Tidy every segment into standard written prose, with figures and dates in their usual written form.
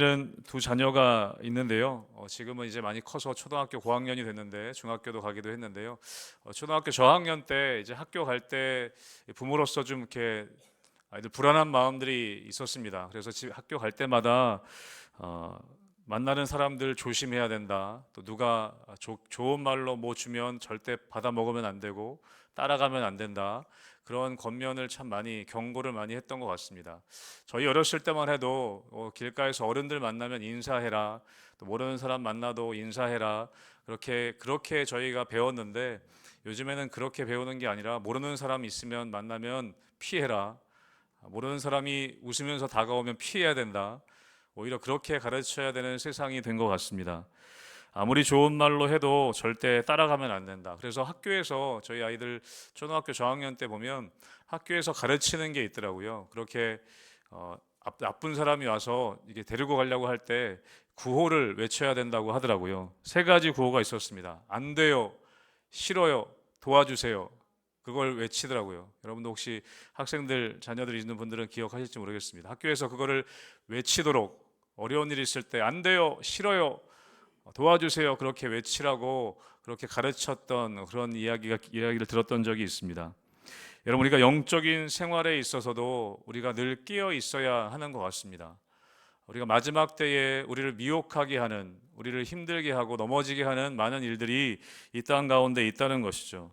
저는 두 자녀가 있는데요. 지금은 이제 많이 커서 초등학교 고학년이 됐는데 중학교도 가기도 했는데요. 초등학교 저학년 때 이제 학교 갈 때 부모로서 좀 이렇게 아이들 불안한 마음들이 있었습니다. 그래서 학교 갈 때마다 어, 만나는 사람들 조심해야 된다. 또 누가 좋은 말로 뭐 주면 절대 받아 먹으면 안 되고 따라가면 안 된다. 그런 권면을 참 많이 경고를 많이 했던 것 같습니다. 저희 어렸을 때만 해도 길가에서 어른들 만나면 인사해라. 또 모르는 사람 만나도 인사해라. 그렇게 저희가 배웠는데 요즘에는 그렇게 배우는 게 아니라 모르는 사람 있으면 만나면 피해라. 모르는 사람이 웃으면서 다가오면 피해야 된다. 오히려 그렇게 가르쳐야 되는 세상이 된 것 같습니다. 아무리 좋은 말로 해도 절대 따라가면 안 된다. 그래서 학교에서 저희 아이들 초등학교 저학년 때 보면 학교에서 가르치는 게 있더라고요. 그렇게 나쁜 사람이 와서 이게 데리고 가려고 할 때 구호를 외쳐야 된다고 하더라고요. 세 가지 구호가 있었습니다. 안 돼요, 싫어요, 도와주세요. 그걸 외치더라고요. 여러분도 혹시 학생들, 자녀들 있는 분들은 기억하실지 모르겠습니다. 학교에서 그거를 외치도록 어려운 일이 있을 때 안 돼요, 싫어요, 도와주세요. 그렇게 외치라고 그렇게 가르쳤던 그런 이야기를 들었던 적이 있습니다. 여러분, 우리가 영적인 생활에 있어서도 우리가 늘 깨어 있어야 하는 것 같습니다. 우리가 마지막 때에 우리를 미혹하게 하는, 우리를 힘들게 하고 넘어지게 하는 많은 일들이 이 땅 가운데 있다는 것이죠.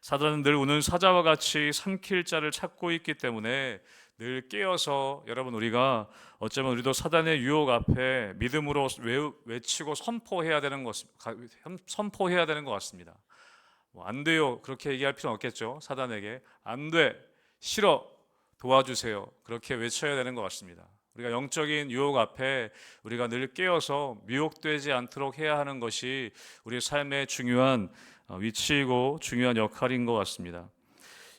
사단은 늘 우는 사자와 같이 삼킬 자를 찾고 있기 때문에 늘 깨어서 여러분, 우리가 어쩌면 우리도 사단의 유혹 앞에 믿음으로 외치고 선포해야 되는 것 같습니다. 안 돼요, 그렇게 얘기할 필요는 없겠죠. 사단에게 안 돼, 싫어, 도와주세요, 그렇게 외쳐야 되는 것 같습니다. 우리가 영적인 유혹 앞에 우리가 늘 깨어서 미혹되지 않도록 해야 하는 것이 우리 삶의 중요한 위치이고 중요한 역할인 것 같습니다.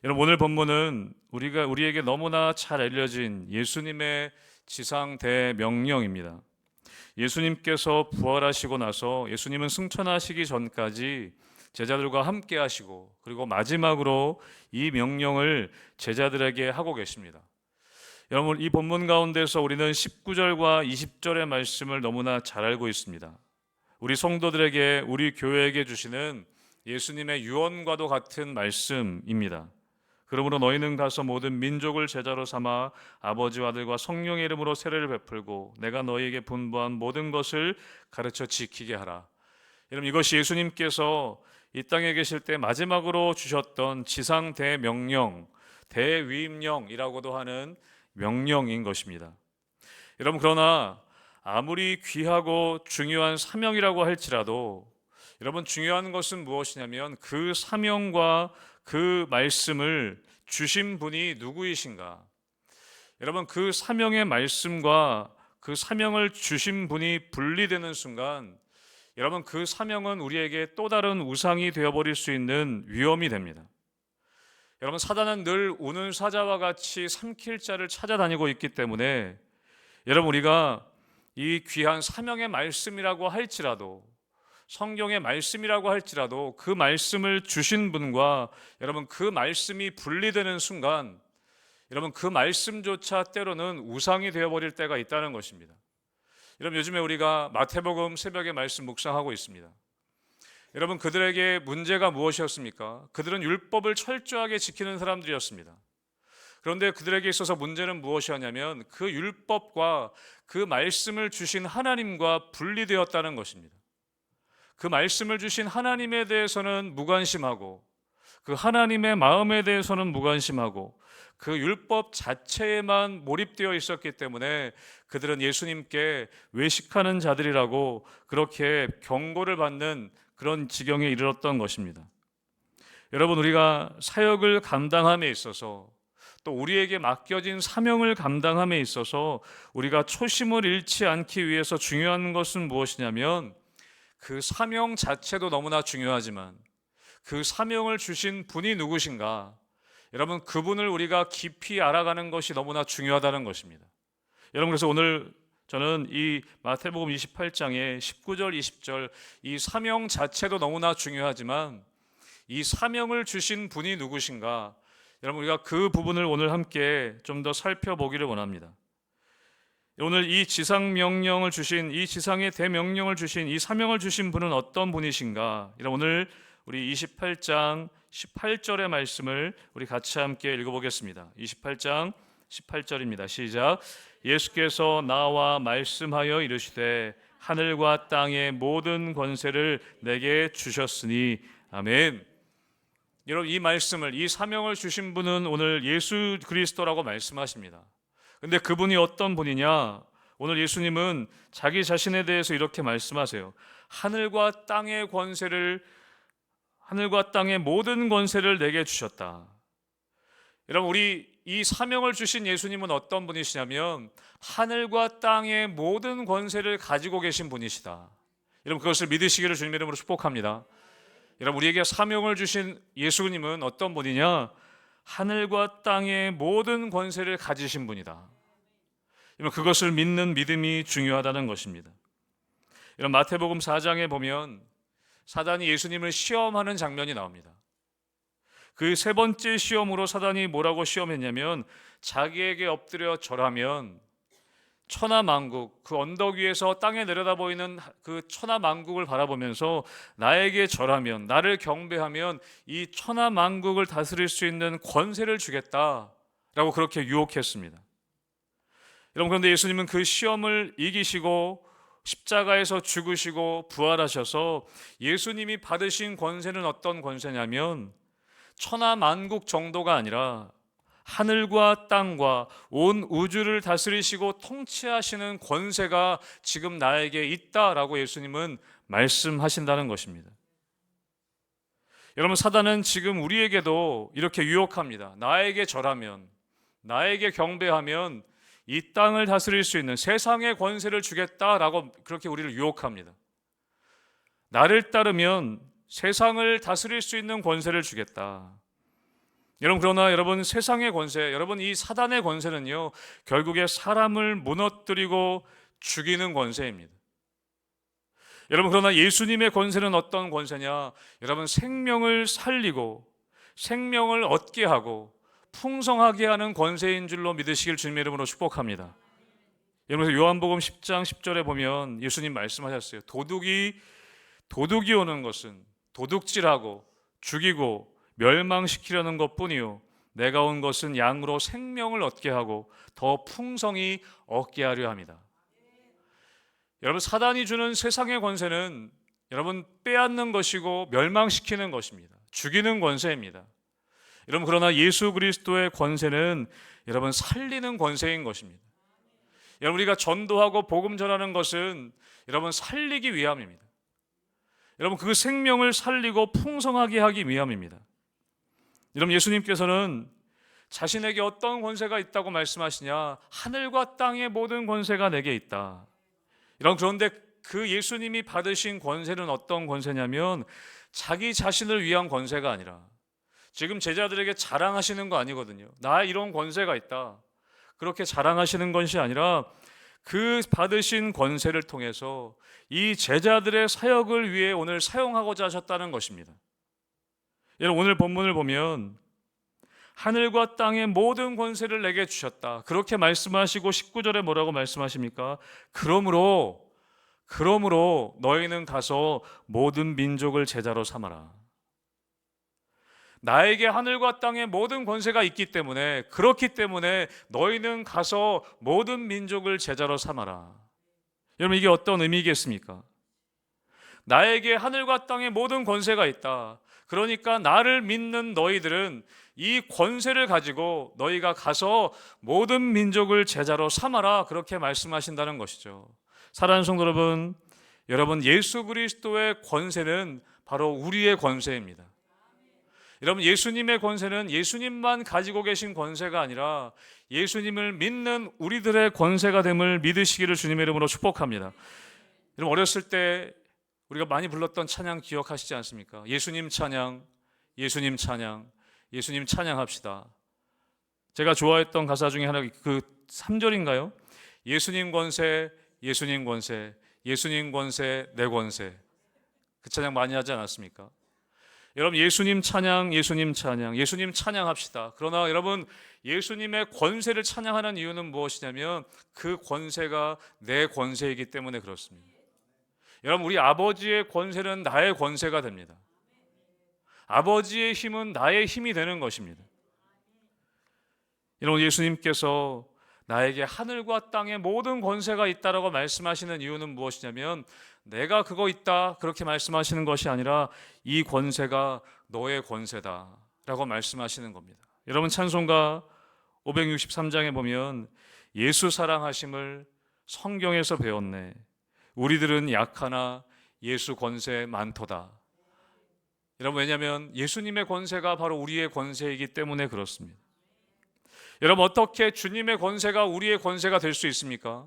여러분, 오늘 본문은 우리에게 너무나 잘 알려진 예수님의 지상 대명령입니다. 예수님께서 부활하시고 나서 예수님은 승천하시기 전까지 제자들과 함께 하시고, 그리고 마지막으로 이 명령을 제자들에게 하고 계십니다. 여러분, 이 본문 가운데서 우리는 19절과 20절의 말씀을 너무나 잘 알고 있습니다. 우리 성도들에게, 우리 교회에게 주시는 예수님의 유언과도 같은 말씀입니다. 그러므로 너희는 가서 모든 민족을 제자로 삼아 아버지와 아들과 성령의 이름으로 세례를 베풀고 내가 너희에게 분부한 모든 것을 가르쳐 지키게 하라. 여러분, 이것이 예수님께서 이 땅에 계실 때 마지막으로 주셨던 지상 대명령, 대위임령이라고도 하는 명령인 것입니다. 여러분, 그러나 아무리 귀하고 중요한 사명이라고 할지라도 여러분, 중요한 것은 무엇이냐면 그 사명과 그 말씀을 주신 분이 누구이신가? 여러분, 그 사명의 말씀과 그 사명을 주신 분이 분리되는 순간 여러분, 그 사명은 우리에게 또 다른 우상이 되어버릴 수 있는 위험이 됩니다. 여러분, 사단은 늘 우는 사자와 같이 삼킬 자를 찾아다니고 있기 때문에 여러분, 우리가 이 귀한 사명의 말씀이라고 할지라도, 성경의 말씀이라고 할지라도 그 말씀을 주신 분과 여러분 그 말씀이 분리되는 순간 여러분 그 말씀조차 때로는 우상이 되어버릴 때가 있다는 것입니다. 여러분, 요즘에 우리가 마태복음 새벽에 말씀 묵상하고 있습니다. 여러분, 그들에게 문제가 무엇이었습니까? 그들은 율법을 철저하게 지키는 사람들이었습니다. 그런데 그들에게 있어서 문제는 무엇이었냐면 그 율법과 그 말씀을 주신 하나님과 분리되었다는 것입니다. 그 말씀을 주신 하나님에 대해서는 무관심하고 그 하나님의 마음에 대해서는 무관심하고 그 율법 자체에만 몰입되어 있었기 때문에 그들은 예수님께 외식하는 자들이라고 그렇게 경고를 받는 그런 지경에 이르렀던 것입니다. 여러분, 우리가 사역을 감당함에 있어서 또 우리에게 맡겨진 사명을 감당함에 있어서 우리가 초심을 잃지 않기 위해서 중요한 것은 무엇이냐면 그 사명 자체도 너무나 중요하지만 그 사명을 주신 분이 누구신가? 여러분, 그분을 우리가 깊이 알아가는 것이 너무나 중요하다는 것입니다. 여러분, 그래서 오늘 저는 이 마태복음 28장의 19절, 20절 이 사명 자체도 너무나 중요하지만 이 사명을 주신 분이 누구신가? 여러분, 우리가 그 부분을 오늘 함께 좀 더 살펴보기를 원합니다. 오늘 이 지상 명령을 주신, 이 지상의 대명령을 주신, 이 사명을 주신 분은 어떤 분이신가? 오늘 우리 28장 18절의 말씀을 우리 같이 함께 읽어보겠습니다. 28장 18절입니다. 시작. 예수께서 나와 말씀하여 이르시되 하늘과 땅의 모든 권세를 내게 주셨으니 아멘. 여러분, 이 말씀을, 이 사명을 주신 분은 오늘 예수 그리스도라고 말씀하십니다. 근데 그분이 어떤 분이냐? 오늘 예수님은 자기 자신에 대해서 이렇게 말씀하세요. 하늘과 땅의 모든 권세를 내게 주셨다. 여러분, 우리 이 사명을 주신 예수님은 어떤 분이시냐면 하늘과 땅의 모든 권세를 가지고 계신 분이시다. 여러분, 그것을 믿으시기를 주님의 이름으로 축복합니다. 여러분, 우리에게 사명을 주신 예수님은 어떤 분이냐? 하늘과 땅의 모든 권세를 가지신 분이다. 여러분, 그것을 믿는 믿음이 중요하다는 것입니다. 여러분, 마태복음 4장에 보면 사단이 예수님을 시험하는 장면이 나옵니다. 그 세 번째 시험으로 사단이 뭐라고 시험했냐면 자기에게 엎드려 절하면 천하만국, 그 언덕 위에서 땅에 내려다 보이는 그 천하만국을 바라보면서 나에게 절하면, 나를 경배하면 이 천하만국을 다스릴 수 있는 권세를 주겠다라고 그렇게 유혹했습니다. 여러분, 그런데 예수님은 그 시험을 이기시고 십자가에서 죽으시고 부활하셔서 예수님이 받으신 권세는 어떤 권세냐면 천하만국 정도가 아니라 하늘과 땅과 온 우주를 다스리시고 통치하시는 권세가 지금 나에게 있다라고 예수님은 말씀하신다는 것입니다. 여러분, 사단은 지금 우리에게도 이렇게 유혹합니다. 나에게 절하면, 나에게 경배하면 이 땅을 다스릴 수 있는 세상의 권세를 주겠다라고 그렇게 우리를 유혹합니다. 나를 따르면 세상을 다스릴 수 있는 권세를 주겠다. 여러분, 그러나 여러분, 세상의 권세, 여러분, 이 사단의 권세는요, 결국에 사람을 무너뜨리고 죽이는 권세입니다. 여러분, 그러나 예수님의 권세는 어떤 권세냐? 여러분, 생명을 살리고 생명을 얻게 하고 풍성하게 하는 권세인 줄로 믿으시길 주님의 이름으로 축복합니다. 여러분, 요한복음 10장 10절에 보면 예수님 말씀하셨어요. 도둑이 오는 것은 도둑질하고 죽이고 멸망시키려는 것뿐이요 내가 온 것은 양으로 생명을 얻게 하고 더 풍성히 얻게 하려 합니다. 여러분, 사단이 주는 세상의 권세는 여러분 빼앗는 것이고 멸망시키는 것입니다. 죽이는 권세입니다. 여러분, 그러나 예수 그리스도의 권세는 여러분 살리는 권세인 것입니다. 여러분, 우리가 전도하고 복음 전하는 것은 여러분 살리기 위함입니다. 여러분, 그 생명을 살리고 풍성하게 하기 위함입니다. 여러분, 예수님께서는 자신에게 어떤 권세가 있다고 말씀하시냐? 하늘과 땅의 모든 권세가 내게 있다. 그런데 그 예수님이 받으신 권세는 어떤 권세냐면 자기 자신을 위한 권세가 아니라 지금 제자들에게 자랑하시는 거 아니거든요. 나 이런 권세가 있다. 그렇게 자랑하시는 것이 아니라 그 받으신 권세를 통해서 이 제자들의 사역을 위해 오늘 사용하고자 하셨다는 것입니다. 여러분, 오늘 본문을 보면 하늘과 땅의 모든 권세를 내게 주셨다. 그렇게 말씀하시고 19절에 뭐라고 말씀하십니까? 그러므로 너희는 가서 모든 민족을 제자로 삼아라. 나에게 하늘과 땅의 모든 권세가 있기 때문에, 그렇기 때문에 너희는 가서 모든 민족을 제자로 삼아라. 여러분, 이게 어떤 의미겠습니까? 나에게 하늘과 땅의 모든 권세가 있다. 그러니까 나를 믿는 너희들은 이 권세를 가지고 너희가 가서 모든 민족을 제자로 삼아라. 그렇게 말씀하신다는 것이죠. 사랑하는 성도 여러분, 예수 그리스도의 권세는 바로 우리의 권세입니다. 여러분, 예수님의 권세는 예수님만 가지고 계신 권세가 아니라 예수님을 믿는 우리들의 권세가 됨을 믿으시기를 주님의 이름으로 축복합니다. 여러분, 어렸을 때 우리가 많이 불렀던 찬양 기억하시지 않습니까? 예수님 찬양, 예수님 찬양, 예수님 찬양합시다. 제가 좋아했던 가사 중에 하나, 그 3절인가요? 예수님 권세, 예수님 권세, 예수님 권세, 내 권세. 그 찬양 많이 하지 않았습니까? 여러분 예수님 찬양, 예수님 찬양, 예수님 찬양합시다. 그러나 여러분 예수님의 권세를 찬양하는 이유는 무엇이냐면 그 권세가 내 권세이기 때문에 그렇습니다. 여러분 우리 아버지의 권세는 나의 권세가 됩니다. 아버지의 힘은 나의 힘이 되는 것입니다. 여러분 예수님께서 나에게 하늘과 땅의 모든 권세가 있다라고 말씀하시는 이유는 무엇이냐면 내가 그거 있다 그렇게 말씀하시는 것이 아니라 이 권세가 너의 권세다라고 말씀하시는 겁니다. 여러분 찬송가 563장에 보면 예수 사랑하심을 성경에서 배웠네. 우리들은 약하나 예수 권세 많도다. 여러분 왜냐하면 예수님의 권세가 바로 우리의 권세이기 때문에 그렇습니다. 여러분 어떻게 주님의 권세가 우리의 권세가 될 수 있습니까?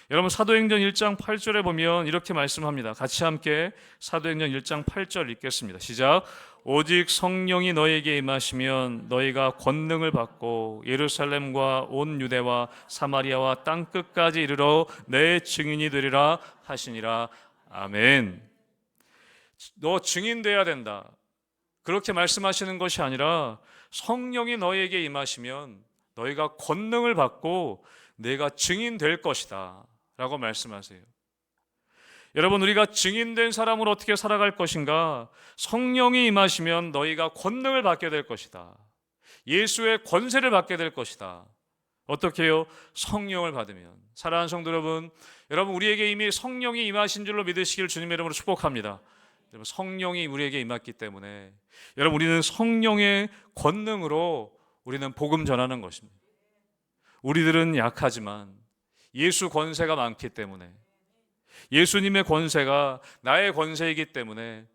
여러분 사도행전 1장 8절에 보면 이렇게 말씀합니다. 같이 함께 사도행전 1장 8절 읽겠습니다. 시작. 오직 성령이 너에게 임하시면 너희가 권능을 받고 예루살렘과 온 유대와 사마리아와 땅끝까지 이르러 내 증인이 되리라 하시니라. 아멘. 너 증인 돼야 된다. 그렇게 말씀하시는 것이 아니라 성령이 너에게 임하시면 너희가 권능을 받고 내가 증인 될 것이다 라고 말씀하세요. 여러분 우리가 증인된 사람으로 어떻게 살아갈 것인가? 성령이 임하시면 너희가 권능을 받게 될 것이다. 예수의 권세를 받게 될 것이다. 어떻게 해요? 성령을 받으면. 사랑하는 성도 여러분, 여러분 우리에게 이미 성령이 임하신 줄로 믿으시길 주님의 이름으로 축복합니다. 여러분 성령이 우리에게 임했기 때문에 여러분 우리는 성령의 권능으로 우리는 복음 전하는 것입니다. 우리들은 약하지만 예수 권세가 많기 때문에 예수님의 권세가 나의 권세이기 때문에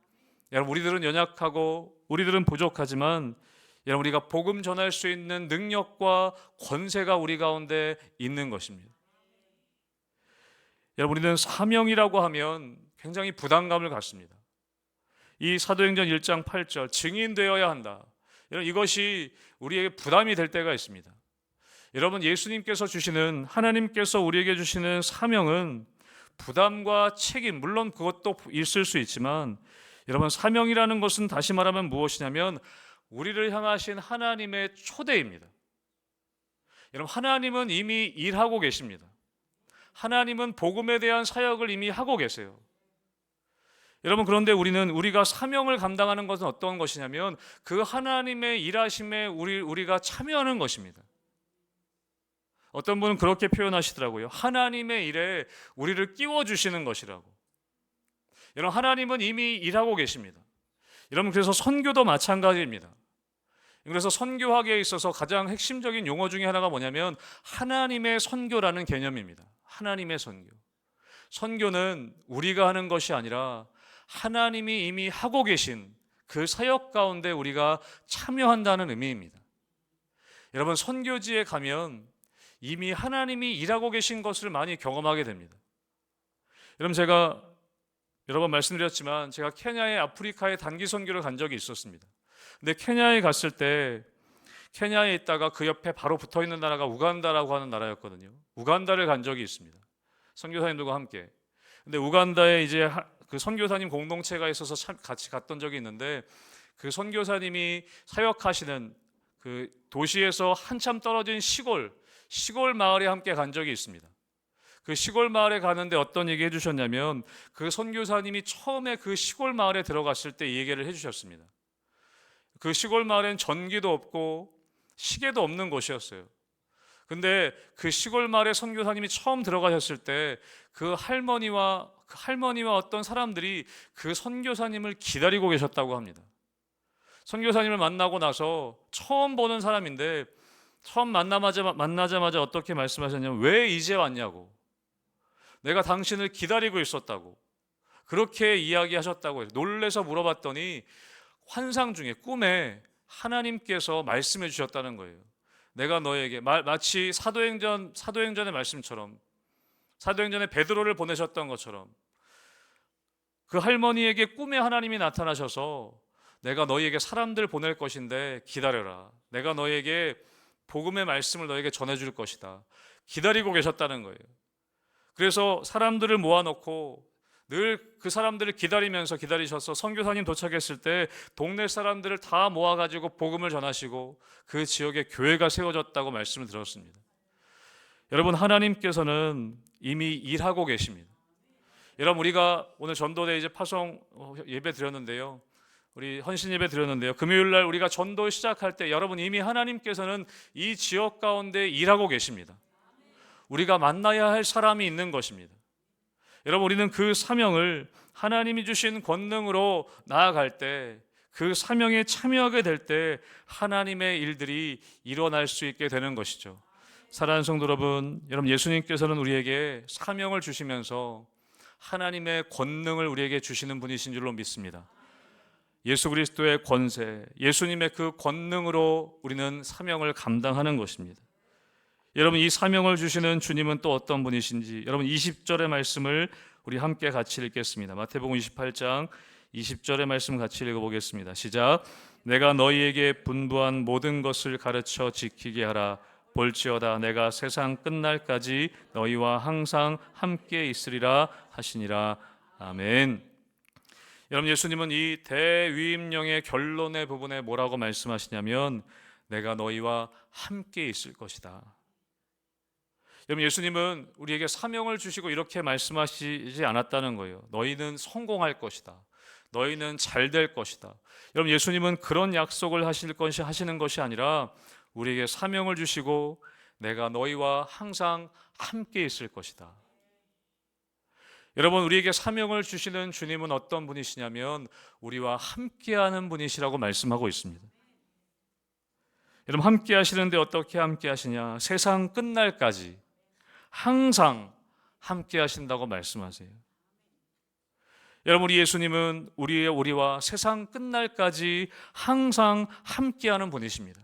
여러분 우리들은 연약하고 우리들은 부족하지만 여러분 우리가 복음 전할 수 있는 능력과 권세가 우리 가운데 있는 것입니다. 여러분 우리는 사명이라고 하면 굉장히 부담감을 갖습니다. 이 사도행전 1장 8절 증인되어야 한다. 여러분 이것이 우리에게 부담이 될 때가 있습니다. 여러분 예수님께서 주시는 하나님께서 우리에게 주시는 사명은 부담과 책임 물론 그것도 있을 수 있지만 여러분 사명이라는 것은 다시 말하면 무엇이냐면 우리를 향하신 하나님의 초대입니다. 여러분 하나님은 이미 일하고 계십니다. 하나님은 복음에 대한 사역을 이미 하고 계세요. 여러분 그런데 우리가 사명을 감당하는 것은 어떤 것이냐면 그 하나님의 일하심에 우리가 참여하는 것입니다. 어떤 분은 그렇게 표현하시더라고요. 하나님의 일에 우리를 끼워주시는 것이라고. 여러분 하나님은 이미 일하고 계십니다. 여러분 그래서 선교도 마찬가지입니다. 그래서 선교학에 있어서 가장 핵심적인 용어 중에 하나가 뭐냐면 하나님의 선교라는 개념입니다. 하나님의 선교. 선교는 우리가 하는 것이 아니라 하나님이 이미 하고 계신 그 사역 가운데 우리가 참여한다는 의미입니다. 여러분 선교지에 가면 이미 하나님이 일하고 계신 것을 많이 경험하게 됩니다. 여러분 제가 여러 번 말씀드렸지만 제가 케냐에 아프리카에 단기 선교를 간 적이 있었습니다. 근데 케냐에 갔을 때 케냐에 있다가 그 옆에 바로 붙어 있는 나라가 우간다라고 하는 나라였거든요. 우간다를 간 적이 있습니다. 선교사님들과 함께. 근데 우간다에 이제 그 선교사님 공동체가 있어서 같이 갔던 적이 있는데 그 선교사님이 사역하시는 그 도시에서 한참 떨어진 시골 마을에 함께 간 적이 있습니다. 그 시골 마을에 가는데 어떤 얘기 해주셨냐면 그 선교사님이 처음에 그 시골 마을에 들어갔을 때 이 얘기를 해주셨습니다. 그 시골 마을엔 전기도 없고 시계도 없는 곳이었어요. 근데 그 시골 마을에 선교사님이 처음 들어가셨을 때 그 할머니와 어떤 사람들이 그 선교사님을 기다리고 계셨다고 합니다. 선교사님을 만나고 나서 처음 보는 사람인데 처음 만나자마자 어떻게 말씀하셨냐면 왜 이제 왔냐고, 내가 당신을 기다리고 있었다고 그렇게 이야기하셨다고 해요. 놀래서 물어봤더니 환상 중에 꿈에 하나님께서 말씀해 주셨다는 거예요. 내가 너에게 마치 사도행전의 말씀처럼 사도행전에 베드로를 보내셨던 것처럼 그 할머니에게 꿈에 하나님이 나타나셔서 내가 너희에게 사람들 보낼 것인데 기다려라. 내가 너희에게 복음의 말씀을 너희에게 전해줄 것이다. 기다리고 계셨다는 거예요. 그래서 사람들을 모아놓고 늘 그 사람들을 기다리셔서 선교사님 도착했을 때 동네 사람들을 다 모아가지고 복음을 전하시고 그 지역에 교회가 세워졌다고 말씀을 들었습니다. 여러분, 하나님께서는 이미 일하고 계십니다. 여러분, 우리가 오늘 전도대 이제 파송 예배 드렸는데요, 우리 헌신 예배 드렸는데요, 금요일 날 우리가 전도 시작할 때 여러분, 이미 하나님께서는 이 지역 가운데 일하고 계십니다. 우리가 만나야 할 사람이 있는 것입니다. 여러분, 우리는 그 사명을 하나님이 주신 권능으로 나아갈 때, 그 사명에 참여하게 될 때 하나님의 일들이 일어날 수 있게 되는 것이죠. 사랑하는 성도 여러분, 예수님께서는 우리에게 사명을 주시면서 하나님의 권능을 우리에게 주시는 분이신 줄로 믿습니다. 예수 그리스도의 권세, 예수님의 그 권능으로 우리는 사명을 감당하는 것입니다. 여러분, 이 사명을 주시는 주님은 또 어떤 분이신지 여러분 20절의 말씀을 우리 함께 같이 읽겠습니다. 마태복음 28장 20절의 말씀 같이 읽어보겠습니다. 시작. 내가 너희에게 분부한 모든 것을 가르쳐 지키게 하라. 볼지어다 내가 세상 끝날까지 너희와 항상 함께 있으리라 하시니라. 아멘. 여러분, 예수님은 이 대위임령의 결론의 부분에 뭐라고 말씀하시냐면 내가 너희와 함께 있을 것이다. 여러분, 예수님은 우리에게 사명을 주시고 이렇게 말씀하시지 않았다는 거예요. 너희는 성공할 것이다. 너희는 잘 될 것이다. 여러분, 예수님은 그런 약속을 하시는 것이 아니라 우리에게 사명을 주시고 내가 너희와 항상 함께 있을 것이다. 여러분, 우리에게 사명을 주시는 주님은 어떤 분이시냐면 우리와 함께하는 분이시라고 말씀하고 있습니다. 여러분, 함께 하시는데 어떻게 함께 하시냐? 세상 끝날까지 항상 함께 하신다고 말씀하세요. 여러분, 우리 예수님은 우리와 세상 끝날까지 항상 함께하는 분이십니다.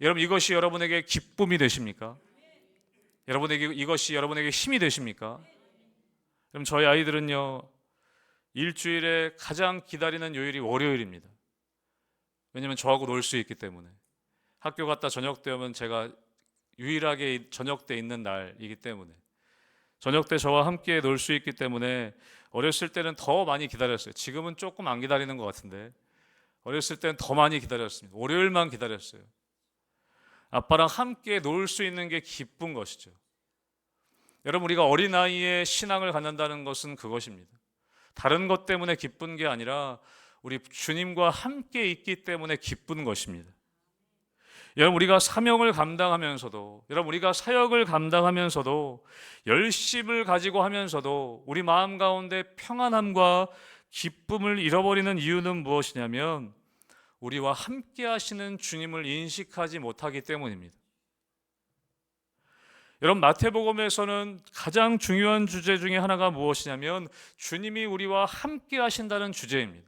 여러분, 이것이 여러분에게 기쁨이 되십니까? 이것이 여러분에게 힘이 되십니까? 여러분, 저희 아이들은요, 일주일에 가장 기다리는 요일이 월요일입니다. 왜냐하면 저하고 놀 수 있기 때문에. 학교 갔다 저녁 때 오면 제가 유일하게 저녁 때 있는 날이기 때문에, 저녁 때 저와 함께 놀 수 있기 때문에 어렸을 때는 더 많이 기다렸어요. 지금은 조금 안 기다리는 것 같은데 어렸을 때는 더 많이 기다렸습니다. 월요일만 기다렸어요. 아빠랑 함께 놀 수 있는 게 기쁜 것이죠. 여러분, 우리가 어린아이의 신앙을 갖는다는 것은 그것입니다. 다른 것 때문에 기쁜 게 아니라 우리 주님과 함께 있기 때문에 기쁜 것입니다. 여러분, 우리가 사명을 감당하면서도, 여러분, 우리가 사역을 감당하면서도, 열심을 가지고 하면서도 우리 마음 가운데 평안함과 기쁨을 잃어버리는 이유는 무엇이냐면 우리와 함께 하시는 주님을 인식하지 못하기 때문입니다. 여러분, 마태복음에서는 가장 중요한 주제 중에 하나가 무엇이냐면 주님이 우리와 함께 하신다는 주제입니다.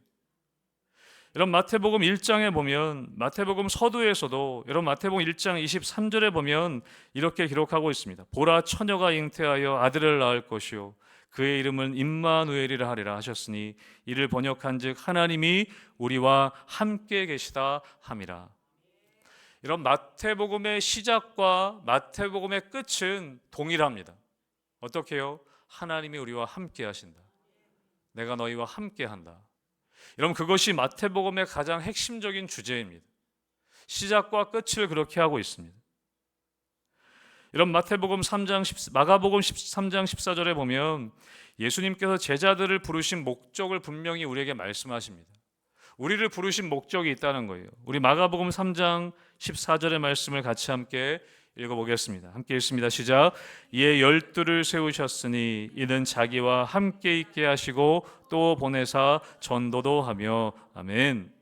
여러분, 마태복음 1장에 보면, 마태복음 서두에서도 여러분 마태복음 1장 23절에 보면 이렇게 기록하고 있습니다. 보라, 처녀가 잉태하여 아들을 낳을 것이요 그의 이름은 임마누엘이라 하리라 하셨으니 이를 번역한즉 하나님이 우리와 함께 계시다 함이라. 여러분, 마태복음의 시작과 마태복음의 끝은 동일합니다. 어떻게 해요? 하나님이 우리와 함께 하신다. 내가 너희와 함께 한다. 여러분, 그것이 마태복음의 가장 핵심적인 주제입니다. 시작과 끝을 그렇게 하고 있습니다. 여러분, 마가복음 13장 14절에 보면 예수님께서 제자들을 부르신 목적을 분명히 우리에게 말씀하십니다. 우리를 부르신 목적이 있다는 거예요. 우리 마가복음 3장 14절의 말씀을 같이 함께 읽어보겠습니다. 함께 읽습니다. 시작. 이에 12를 세우셨으니 이는 자기와 함께 있게 하시고 또 보내사 전도도 하며. 아멘.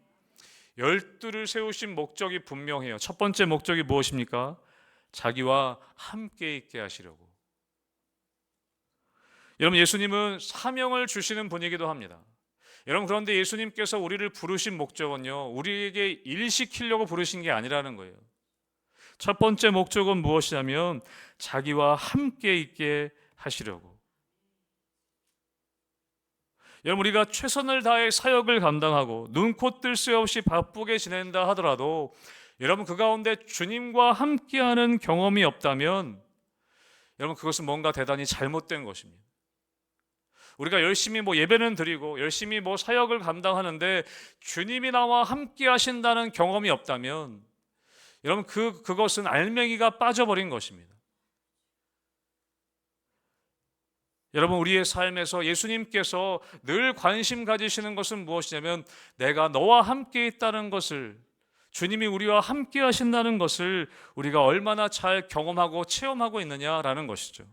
12를 세우신 목적이 분명해요. 첫 번째 목적이 무엇입니까? 자기와 함께 있게 하시려고. 여러분, 예수님은 사명을 주시는 분이기도 합니다. 여러분, 그런데 예수님께서 우리를 부르신 목적은요, 우리에게 일시키려고 부르신 게 아니라는 거예요. 첫 번째 목적은 무엇이냐면 자기와 함께 있게 하시려고. 여러분, 우리가 최선을 다해 사역을 감당하고 눈코 뜰 새 없이 바쁘게 지낸다 하더라도 여러분, 그 가운데 주님과 함께하는 경험이 없다면 여러분, 그것은 뭔가 대단히 잘못된 것입니다. 우리가 열심히 예배는 드리고 열심히 사역을 감당하는데 주님이 나와 함께 하신다는 경험이 없다면 여러분 그것은 알맹이가 빠져버린 것입니다. 여러분, 우리의 삶에서 예수님께서 늘 관심 가지시는 것은 무엇이냐면 내가 너와 함께 있다는 것을, 주님이 우리와 함께 하신다는 것을 우리가 얼마나 잘 경험하고 체험하고 있느냐라는 것이죠.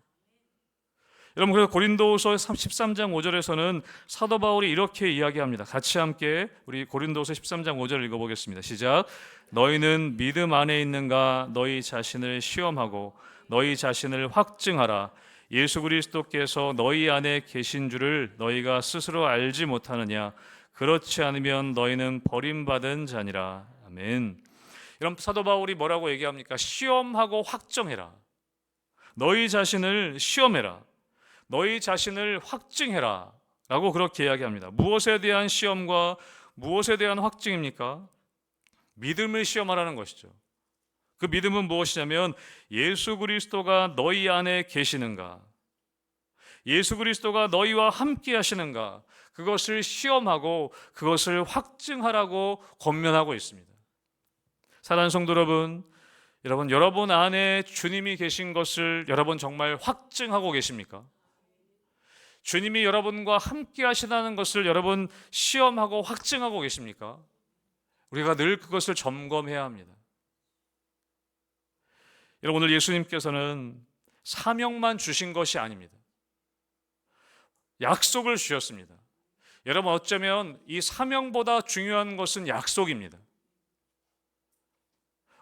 여러분, 그래서 고린도후서 13장 5절에서는 사도 바울이 이렇게 이야기합니다. 같이 함께 우리 고린도후서 13장 5절을 읽어보겠습니다. 시작. 너희는 믿음 안에 있는가? 너희 자신을 시험하고 너희 자신을 확증하라. 예수 그리스도께서 너희 안에 계신 줄을 너희가 스스로 알지 못하느냐? 그렇지 않으면 너희는 버림받은 자니라. 아멘. 여러분, 사도 바울이 뭐라고 얘기합니까? 시험하고 확정해라. 너희 자신을 시험해라. 너희 자신을 확증해라 라고 그렇게 이야기합니다. 무엇에 대한 시험과 무엇에 대한 확증입니까? 믿음을 시험하라는 것이죠. 그 믿음은 무엇이냐면 예수 그리스도가 너희 안에 계시는가, 예수 그리스도가 너희와 함께 하시는가, 그것을 시험하고 그것을 확증하라고 권면하고 있습니다. 사랑하는 성도 여러분, 여러분 안에 주님이 계신 것을 여러분 정말 확증하고 계십니까? 주님이 여러분과 함께 하시다는 것을 여러분 시험하고 확증하고 계십니까? 우리가 늘 그것을 점검해야 합니다. 여러분, 오늘 예수님께서는 사명만 주신 것이 아닙니다. 약속을 주셨습니다. 여러분, 어쩌면 이 사명보다 중요한 것은 약속입니다.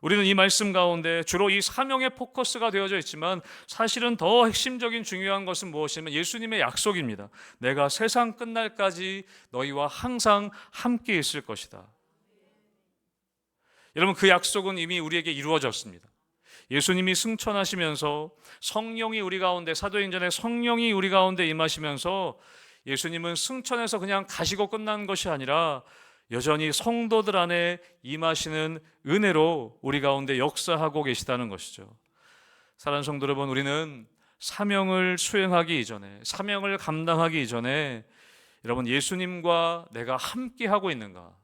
우리는 이 말씀 가운데 주로 이 사명에 포커스가 되어져 있지만 사실은 더 핵심적인 중요한 것은 무엇이냐면 예수님의 약속입니다. 내가 세상 끝날까지 너희와 항상 함께 있을 것이다. 여러분, 그 약속은 이미 우리에게 이루어졌습니다. 예수님이 승천하시면서 성령이 우리 가운데, 사도행전에 성령이 우리 가운데 임하시면서 예수님은 승천해서 그냥 가시고 끝난 것이 아니라 여전히 성도들 안에 임하시는 은혜로 우리 가운데 역사하고 계시다는 것이죠. 사랑하는 성도 여러분, 우리는 사명을 수행하기 이전에, 사명을 감당하기 이전에 여러분, 예수님과 내가 함께 하고 있는가,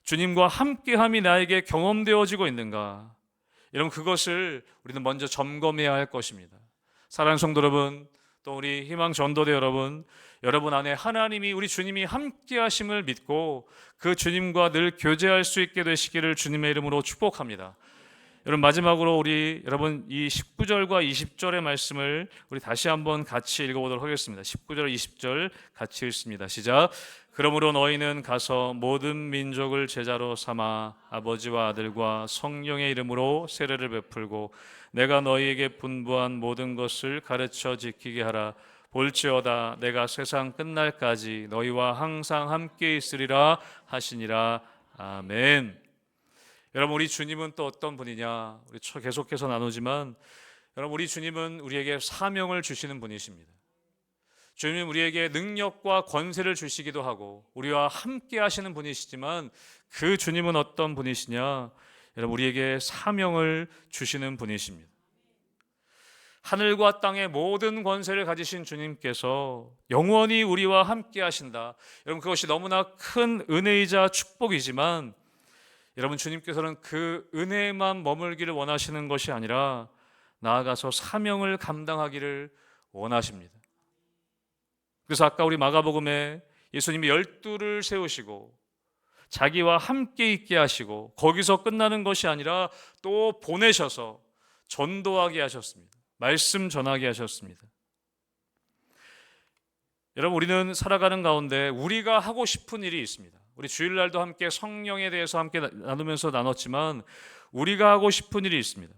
주님과 함께함이 나에게 경험되어지고 있는가, 여러분, 그것을 우리는 먼저 점검해야 할 것입니다. 사랑하는 성도 여러분, 또 우리 희망 전도대 여러분 안에 하나님이, 우리 주님이 함께 하심을 믿고 그 주님과 늘 교제할 수 있게 되시기를 주님의 이름으로 축복합니다. 여러분, 마지막으로 여러분 이 19절과 20절의 말씀을 우리 다시 한번 같이 읽어보도록 하겠습니다. 19절 20절 같이 읽습니다. 시작. 그러므로 너희는 가서 모든 민족을 제자로 삼아 아버지와 아들과 성령의 이름으로 세례를 베풀고 내가 너희에게 분부한 모든 것을 가르쳐 지키게 하라. 볼지어다 내가 세상 끝날까지 너희와 항상 함께 있으리라 하시니라. 아멘. 여러분, 우리 주님은 또 어떤 분이냐? 우리 계속해서 나누지만 여러분, 우리 주님은 우리에게 사명을 주시는 분이십니다. 주님은 우리에게 능력과 권세를 주시기도 하고 우리와 함께 하시는 분이시지만 그 주님은 어떤 분이시냐? 여러분, 우리에게 사명을 주시는 분이십니다. 하늘과 땅의 모든 권세를 가지신 주님께서 영원히 우리와 함께 하신다. 여러분, 그것이 너무나 큰 은혜이자 축복이지만 여러분, 주님께서는 그 은혜에만 머물기를 원하시는 것이 아니라 나아가서 사명을 감당하기를 원하십니다. 그래서 아까 우리 마가복음에 예수님이 12를 세우시고 자기와 함께 있게 하시고 거기서 끝나는 것이 아니라 또 보내셔서 전도하게 하셨습니다. 말씀 전하게 하셨습니다. 여러분, 우리는 살아가는 가운데 우리가 하고 싶은 일이 있습니다. 우리 주일날도 함께 성령에 대해서 함께 나누면서 나눴지만 우리가 하고 싶은 일이 있습니다.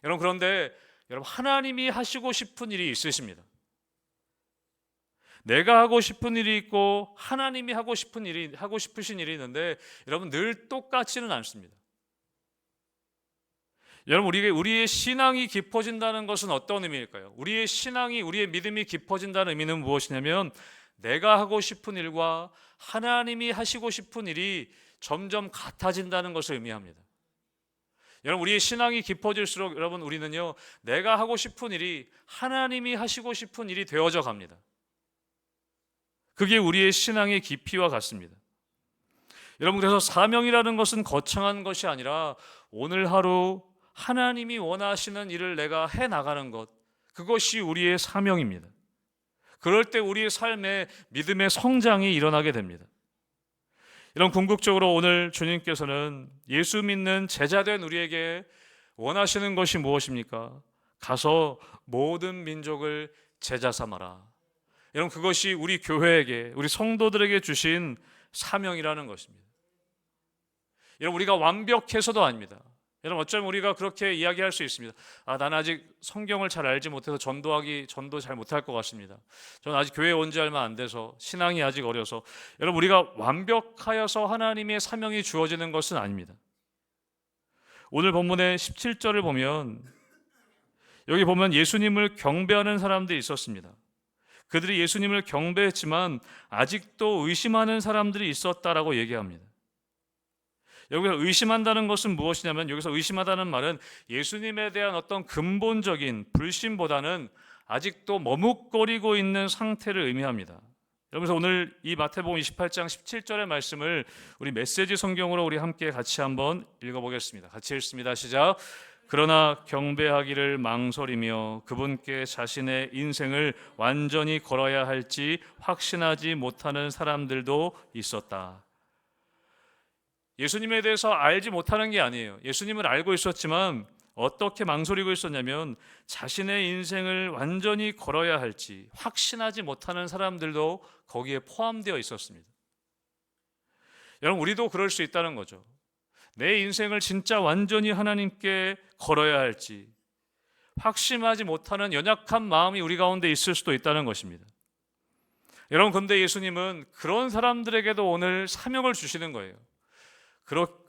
여러분, 그런데 여러분, 하나님이 하시고 싶은 일이 있으십니다. 내가 하고 싶은 일이 있고 하나님이 하고 싶으신 일이 있는데 여러분, 늘 똑같지는 않습니다. 여러분, 우리의 신앙이 깊어진다는 것은 어떤 의미일까요? 우리의 믿음이 깊어진다는 의미는 무엇이냐면 내가 하고 싶은 일과 하나님이 하시고 싶은 일이 점점 같아진다는 것을 의미합니다. 여러분, 우리의 신앙이 깊어질수록 여러분, 우리는요, 내가 하고 싶은 일이 하나님이 하시고 싶은 일이 되어져 갑니다. 그게 우리의 신앙의 깊이와 같습니다. 여러분, 그래서 사명이라는 것은 거창한 것이 아니라 오늘 하루 하나님이 원하시는 일을 내가 해나가는 것, 그것이 우리의 사명입니다. 그럴 때 우리의 삶에 믿음의 성장이 일어나게 됩니다. 이런 궁극적으로 오늘 주님께서는 예수 믿는 제자된 우리에게 원하시는 것이 무엇입니까? 가서 모든 민족을 제자 삼아라. 여러분, 그것이 우리 교회에게, 우리 성도들에게 주신 사명이라는 것입니다. 여러분, 우리가 완벽해서도 아닙니다. 여러분, 어쩌면 우리가 그렇게 이야기할 수 있습니다. 나는 아직 성경을 잘 알지 못해서 전도 잘 못할 것 같습니다. 저는 아직 교회에 온 지 얼마 안 돼서 신앙이 아직 어려서. 여러분, 우리가 완벽하여서 하나님의 사명이 주어지는 것은 아닙니다. 오늘 본문의 17절을 보면, 여기 보면 예수님을 경배하는 사람들이 있었습니다. 그들이 예수님을 경배했지만 아직도 의심하는 사람들이 있었다라고 얘기합니다. 여기서 의심한다는 것은 무엇이냐면, 여기서 의심하다는 말은 예수님에 대한 어떤 근본적인 불신보다는 아직도 머뭇거리고 있는 상태를 의미합니다. 여러분서 오늘 이 마태복음 28장 17절의 말씀을 우리 메시지 성경으로 우리 함께 같이 한번 읽어보겠습니다. 같이 읽습니다. 시작. 그러나 경배하기를 망설이며 그분께 자신의 인생을 완전히 걸어야 할지 확신하지 못하는 사람들도 있었다. 예수님에 대해서 알지 못하는 게 아니에요. 예수님을 알고 있었지만 어떻게 망설이고 있었냐면 자신의 인생을 완전히 걸어야 할지 확신하지 못하는 사람들도 거기에 포함되어 있었습니다. 여러분, 우리도 그럴 수 있다는 거죠. 내 인생을 진짜 완전히 하나님께 걸어야 할지 확신하지 못하는 연약한 마음이 우리 가운데 있을 수도 있다는 것입니다. 여러분, 그런데 예수님은 그런 사람들에게도 오늘 사명을 주시는 거예요.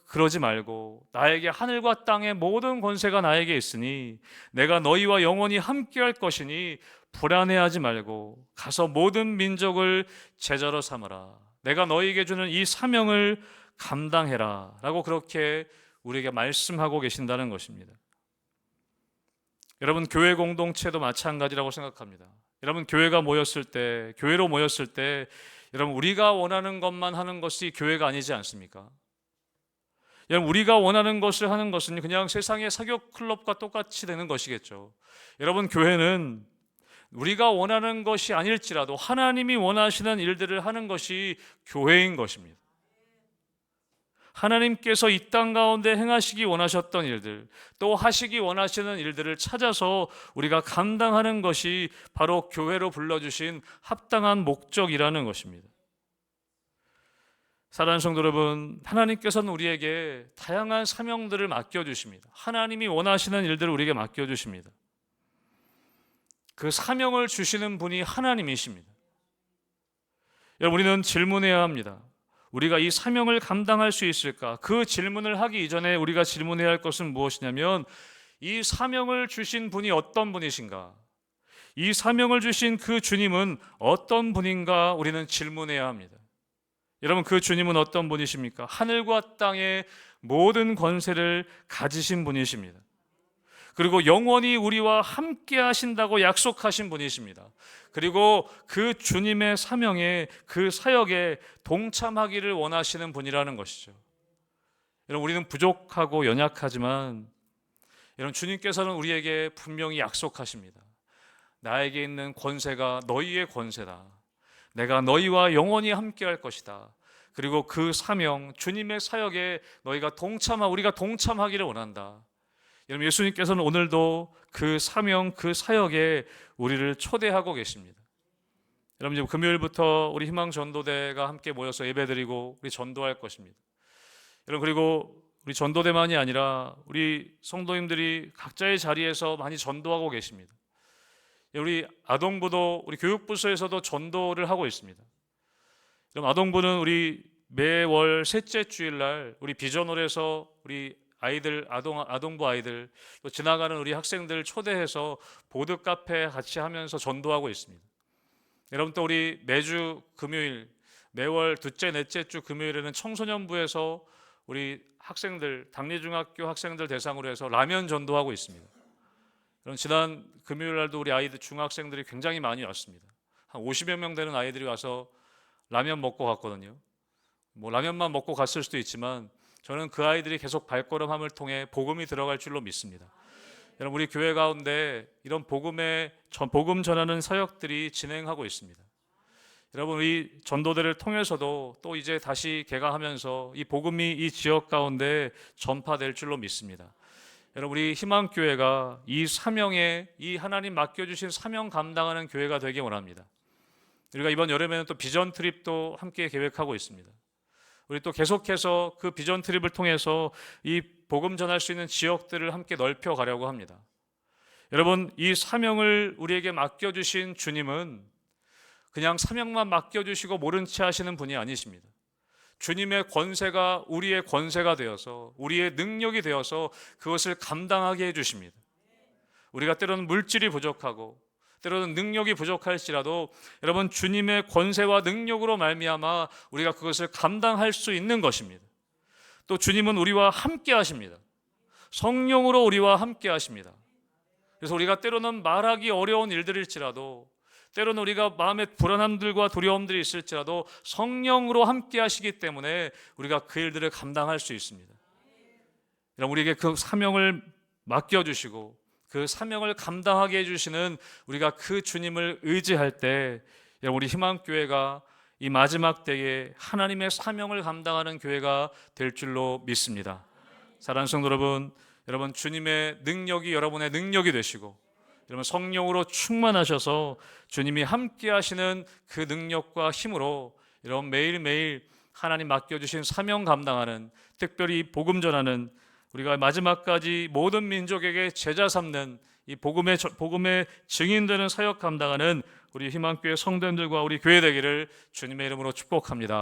그러지 말고 나에게 하늘과 땅의 모든 권세가 나에게 있으니 내가 너희와 영원히 함께할 것이니 불안해하지 말고 가서 모든 민족을 제자로 삼으라. 내가 너희에게 주는 이 사명을 감당해라 라고 그렇게 우리에게 말씀하고 계신다는 것입니다. 여러분, 교회 공동체도 마찬가지라고 생각합니다. 여러분, 교회로 모였을 때 여러분, 우리가 원하는 것만 하는 것이 교회가 아니지 않습니까? 여러분, 우리가 원하는 것을 하는 것은 그냥 세상의 사교 클럽과 똑같이 되는 것이겠죠. 여러분, 교회는 우리가 원하는 것이 아닐지라도 하나님이 원하시는 일들을 하는 것이 교회인 것입니다. 하나님께서 이 땅 가운데 행하시기 원하셨던 일들, 또 하시기 원하시는 일들을 찾아서 우리가 감당하는 것이 바로 교회로 불러주신 합당한 목적이라는 것입니다. 사랑하는 성도 여러분, 하나님께서는 우리에게 다양한 사명들을 맡겨주십니다. 하나님이 원하시는 일들을 우리에게 맡겨주십니다. 그 사명을 주시는 분이 하나님이십니다. 여러분, 우리는 질문해야 합니다. 우리가 이 사명을 감당할 수 있을까? 그 질문을 하기 이전에 우리가 질문해야 할 것은 무엇이냐면, 이 사명을 주신 분이 어떤 분이신가? 이 사명을 주신 그 주님은 어떤 분인가? 우리는 질문해야 합니다. 여러분, 그 주님은 어떤 분이십니까? 하늘과 땅의 모든 권세를 가지신 분이십니다. 그리고 영원히 우리와 함께 하신다고 약속하신 분이십니다. 그리고 그 주님의 사명에, 그 사역에 동참하기를 원하시는 분이라는 것이죠. 여러분, 우리는 부족하고 연약하지만 여러분, 주님께서는 우리에게 분명히 약속하십니다. 나에게 있는 권세가 너희의 권세다. 내가 너희와 영원히 함께 할 것이다. 그리고 그 사명, 주님의 사역에 우리가 동참하기를 원한다. 여러분, 예수님께서는 오늘도 그 사명, 그 사역에 우리를 초대하고 계십니다. 여러분, 이제 금요일부터 우리 희망전도대가 함께 모여서 예배드리고 우리 전도할 것입니다. 여러분, 그리고 우리 전도대만이 아니라 우리 성도님들이 각자의 자리에서 많이 전도하고 계십니다. 우리 아동부도, 우리 교육부서에서도 전도를 하고 있습니다. 그럼 아동부는 우리 매월 셋째 주일날 우리 비전홀에서 우리 아동부 아이들, 또 지나가는 우리 학생들 초대해서 보드 카페 같이 하면서 전도하고 있습니다. 여러분, 또 우리 매주 금요일, 매월 둘째, 넷째 주 금요일에는 청소년부에서 우리 학생들, 당리중학교 학생들 대상으로 해서 라면 전도하고 있습니다. 여러분, 지난 금요일 날도 우리 아이들, 중학생들이 굉장히 많이 왔습니다. 한 50여 명 되는 아이들이 와서 라면 먹고 갔거든요. 뭐 라면만 먹고 갔을 수도 있지만 저는 그 아이들이 계속 발걸음함을 통해 복음이 들어갈 줄로 믿습니다. 여러분, 우리 교회 가운데 이런 복음 전하는 사역들이 진행하고 있습니다. 여러분, 우리 전도대를 통해서도 또 이제 다시 개강하면서 이 복음이 이 지역 가운데 전파될 줄로 믿습니다. 여러분, 우리 희망교회가 이 사명에, 이 하나님 맡겨주신 사명 감당하는 교회가 되기 원합니다. 우리가 이번 여름에는 또 비전 트립도 함께 계획하고 있습니다. 우리 또 계속해서 그 비전 트립을 통해서 이 복음 전할 수 있는 지역들을 함께 넓혀 가려고 합니다. 여러분, 이 사명을 우리에게 맡겨주신 주님은 그냥 사명만 맡겨주시고 모른 채 하시는 분이 아니십니다. 주님의 권세가 우리의 권세가 되어서, 우리의 능력이 되어서 그것을 감당하게 해주십니다. 우리가 때로는 물질이 부족하고 때로는 능력이 부족할지라도 여러분, 주님의 권세와 능력으로 말미암아 우리가 그것을 감당할 수 있는 것입니다. 또 주님은 우리와 함께 하십니다. 성령으로 우리와 함께 하십니다. 그래서 우리가 때로는 말하기 어려운 일들일지라도, 때로는 우리가 마음의 불안함들과 두려움들이 있을지라도 성령으로 함께 하시기 때문에 우리가 그 일들을 감당할 수 있습니다. 우리에게 그 사명을 맡겨주시고 그 사명을 감당하게 해주시는 우리가 그 주님을 의지할 때, 우리 희망교회가 이 마지막 때에 하나님의 사명을 감당하는 교회가 될 줄로 믿습니다. 사랑하는 성도 여러분, 주님의 능력이 여러분의 능력이 되시고, 여러분 성령으로 충만하셔서 주님이 함께 하시는 그 능력과 힘으로 여러분 매일매일 하나님 맡겨주신 사명 감당하는, 특별히 복음 전하는, 우리가 마지막까지 모든 민족에게 제자 삼는 이 복음의 증인되는 사역 감당하는 우리 희망교회 성도님들과 우리 교회 되기를 주님의 이름으로 축복합니다.